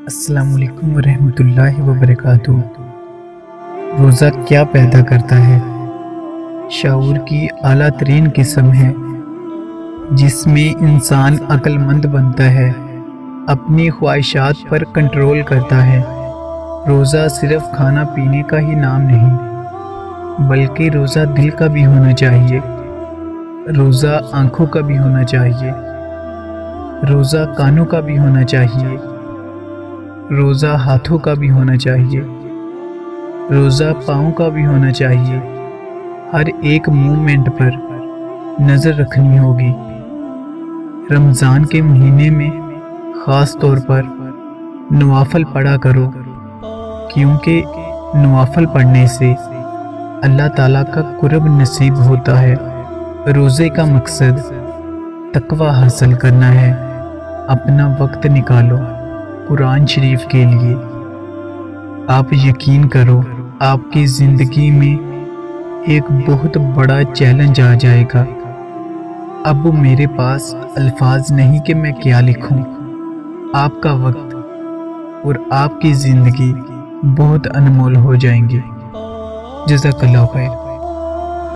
السلام علیکم ورحمۃ اللہ وبرکاتہ۔ روزہ کیا پیدا کرتا ہے؟ شعور کی اعلیٰ ترین قسم ہے جس میں انسان عقل مند بنتا ہے، اپنی خواہشات پر کنٹرول کرتا ہے۔ روزہ صرف کھانا پینے کا ہی نام نہیں، بلکہ روزہ دل کا بھی ہونا چاہیے، روزہ آنکھوں کا بھی ہونا چاہیے، روزہ کانوں کا بھی ہونا چاہیے، روزہ ہاتھوں کا بھی ہونا چاہیے، روزہ پاؤں کا بھی ہونا چاہیے۔ ہر ایک موومنٹ پر نظر رکھنی ہوگی۔ رمضان کے مہینے میں خاص طور پر نوافل پڑھا کرو، کیونکہ نوافل پڑھنے سے اللہ تعالیٰ کا قرب نصیب ہوتا ہے۔ روزے کا مقصد تقوی حاصل کرنا ہے۔ اپنا وقت نکالو قرآن شریف کے لیے۔ آپ یقین کرو، آپ کی زندگی میں ایک بہت بڑا چیلنج آ جائے گا۔ اب میرے پاس الفاظ نہیں کہ میں کیا لکھوں۔ آپ کا وقت اور آپ کی زندگی بہت انمول ہو جائیں گی۔ جزاک اللہ خیر۔